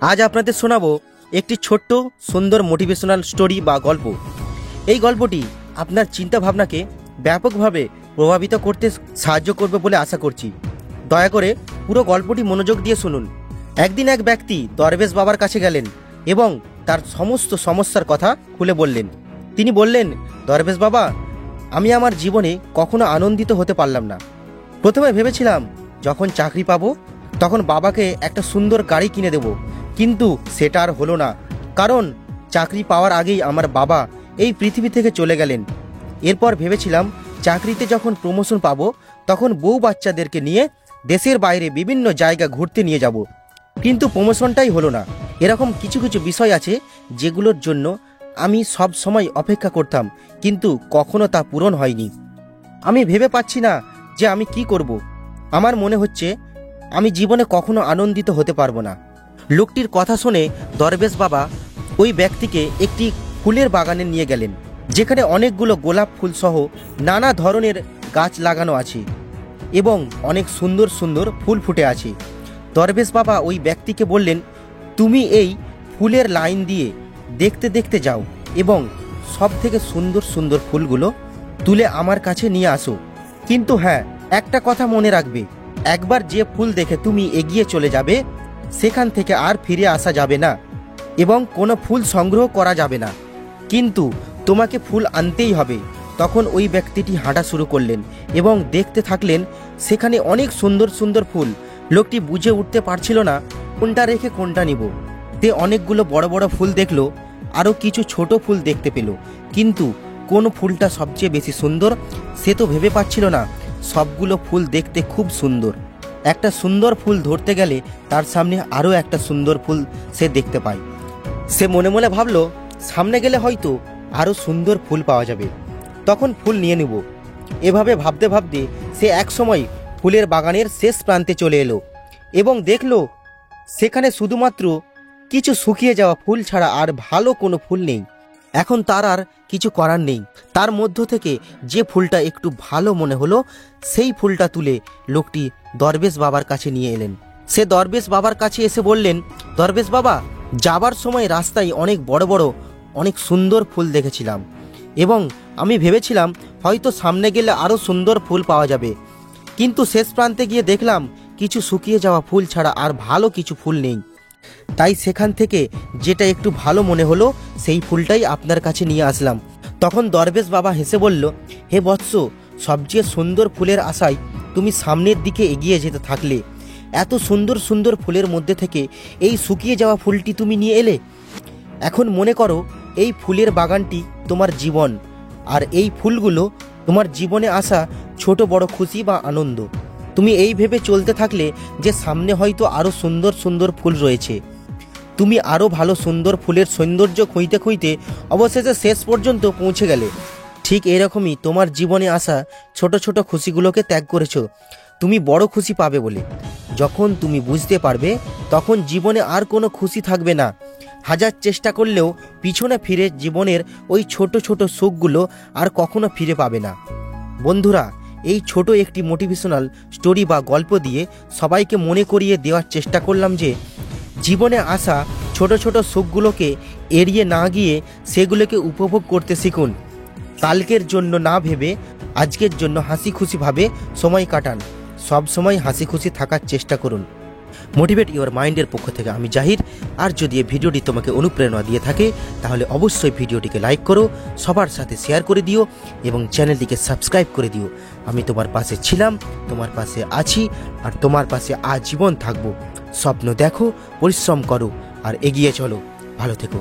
আজ আপনাদের শোনাবো একটি ছোট্ট সুন্দর মোটিভেশনাল স্টোরি বা গল্প। এই গল্পটি আপনার চিন্তা ভাবনাকে ব্যাপকভাবে প্রভাবিত করতে সাহায্য করবে বলে আশা করছি। দয়া করে পুরো গল্পটি মনোযোগ দিয়ে শুনুন। একদিন এক ব্যক্তি দরবেশ বাবার কাছে গেলেন এবং তার সমস্ত সমস্যার কথা খুলে বললেন। তিনি বললেন, দরবেশ বাবা, আমি আমার জীবনে কখনো আনন্দিত হতে পারলাম না। প্রথমে ভেবেছিলাম যখন চাকরি পাবো তখন বাবাকে একটা সুন্দর গাড়ি কিনে দেব, কিন্তু সেটা আর হলো না, কারণ চাকরি পাওয়ার আগেই আমার বাবা এই পৃথিবী থেকে চলে গেলেন। এরপর ভেবেছিলাম চাকরিতে যখন প্রমোশন পাবো তখন বউ বাচ্চাদেরকে নিয়ে দেশের বাইরে বিভিন্ন জায়গা ঘুরতে নিয়ে যাব, কিন্তু প্রমোশনটাই হলো না। এরকম কিছু কিছু বিষয় আছে যেগুলোর জন্য আমি সব সময় অপেক্ষা করতাম, কিন্তু কখনো তা পূরণ হয়নি। আমি ভেবে পাচ্ছি না যে আমি কি করব। আমার মনে হচ্ছে আমি জীবনে কখনো আনন্দিত হতে পারবো না। লোকটির কথা শুনে দরবেশ বাবা ওই ব্যক্তিকে একটি ফুলের বাগানে নিয়ে গেলেন, যেখানে অনেকগুলো গোলাপ ফুল সহ নানা ধরনের গাছ লাগানো আছে এবং অনেক সুন্দর সুন্দর ফুল ফুটে আছে। দরবেশ বাবা ওই ব্যক্তিকে বললেন, তুমি এই ফুলের লাইন দিয়ে দেখতে দেখতে যাও এবং সব থেকে সুন্দর সুন্দর ফুলগুলো তুলে আমার কাছে নিয়ে আসো। কিন্তু হ্যাঁ, একটা কথা মনে রাখবে, একবার যে ফুল দেখে তুমি এগিয়ে চলে যাবে সেখান থেকে আর ফিরে আসা যাবে না এবং কোনো ফুল সংগ্রহ করা যাবে না, কিন্তু তোমাকে ফুল আনতেই হবে। তখন ওই ব্যক্তিটি হাঁটা শুরু করলেন এবং দেখতে থাকলেন সেখানে অনেক সুন্দর সুন্দর ফুল। লোকটি বুঝে উঠতে পারছিল না কোনটা রেখে কোনটা নিব। তে অনেকগুলো বড় বড় ফুল দেখলো, আরও কিছু ছোট ফুল দেখতে পেল, কিন্তু কোন ফুলটা সবচেয়ে বেশি সুন্দর সে তো ভেবে পাচ্ছিল না। সবগুলো ফুল দেখতে খুব সুন্দর। একটা সুন্দর ফুল ধরতে গেলে তার সামনে আরও একটা সুন্দর ফুল সে দেখতে পায়। সে মনে মনে ভাবলো, সামনে গেলে হয়তো আরও সুন্দর ফুল পাওয়া যাবে, তখন ফুল নিয়ে নেব। এভাবে ভাবতে ভাবতে সে একসময় ফুলের বাগানের শেষ প্রান্তে চলে এলো এবং দেখলো সেখানে শুধুমাত্র কিছু শুকিয়ে যাওয়া ফুল ছাড়া আর ভালো কোনো ফুল নেই। এখন তার আর কিছু করার নেই। তার মধ্য থেকে যে ফুলটা একটু ভালো মনে হলো সেই ফুলটা তুলে লোকটি দরবেশ বাবার কাছে নিয়ে এলেন। সে দরবেশ বাবার কাছে এসে বললেন, দরবেশ বাবা, যাবার সময় রাস্তায় অনেক বড় বড় অনেক সুন্দর ফুল দেখেছিলাম এবং আমি ভেবেছিলাম হয়তো সামনে গেলে আরও সুন্দর ফুল পাওয়া যাবে, কিন্তু শেষ প্রান্তে গিয়ে দেখলাম কিছু শুকিয়ে যাওয়া ফুল ছাড়া আর ভালো কিছু ফুল নেই। তাই সেখান থেকে যেটা একটু ভালো মনে হলো সেই ফুলটাই আপনার কাছে নিয়ে আসলাম। তখন দরবেশ বাবা হেসে বলল, হে বৎস, সবচেয়ে সুন্দর ফুলের আশায় তুমি সামনের দিকে এগিয়ে যেতে থাকলে, এত সুন্দর সুন্দর ফুলের মধ্যে থেকে এই শুকিয়ে যাওয়া ফুলটি তুমি নিয়ে এলে। এখন মনে করো এই ফুলের বাগানটি তোমার জীবন, আর এই ফুলগুলো তোমার জীবনে আসা ছোট বড় খুশি বা আনন্দ। তুমি এই ভেবে চলতে থাকলে যে সামনে হয়তো আরও সুন্দর সুন্দর ফুল রয়েছে। তুমি আরও ভালো সুন্দর ফুলের সৌন্দর্য খুঁজতে খুঁজতে অবশেষে শেষ পর্যন্ত পৌঁছে গেলে। ঠিক এরকমই তোমার জীবনে আসা ছোট ছোট খুশিগুলোকে ত্যাগ করেছো তুমি বড় খুশি পাবে বলে। যখন তুমি বুঝতে পারবে তখন জীবনে আর কোনো খুশি থাকবে না। হাজার চেষ্টা করলেও পিছনে ফিরে জীবনের ওই ছোট ছোট সুখগুলো আর কখনো ফিরে পাবে না। বন্ধুরা, এই ছোট একটি মোটিভেশনাল স্টোরি বা গল্প দিয়ে সবাইকে মনে করিয়ে দেওয়ার চেষ্টা করলাম যে জীবনে আসা ছোট ছোট সুখগুলোকে এড়িয়ে না গিয়ে সেগুলোকে উপভোগ করতে শিখুন। কালকের জন্য না ভেবে আজকের জন্য হাসি খুশিভাবে সময় কাটান। সব সময় হাসি খুশি থাকার চেষ্টা করুন। মোটিভেট ইওর মাইন্ডের পক্ষ থেকে আমি জাহির। আর যদি এই ভিডিওটি তোমাকে অনুপ্রেরণা দিয়ে থাকে তাহলে অবশ্যই ভিডিওটিকে লাইক করো, সবার সাথে শেয়ার করে দিও এবং চ্যানেলটিকে সাবস্ক্রাইব করে দিও। আমি তোমার পাশে ছিলাম, তোমার পাশে আছি আর তোমার পাশে আজীবন থাকবো। স্বপ্ন দেখো, পরিশ্রম করো আর এগিয়ে চলো। ভালো থেকো।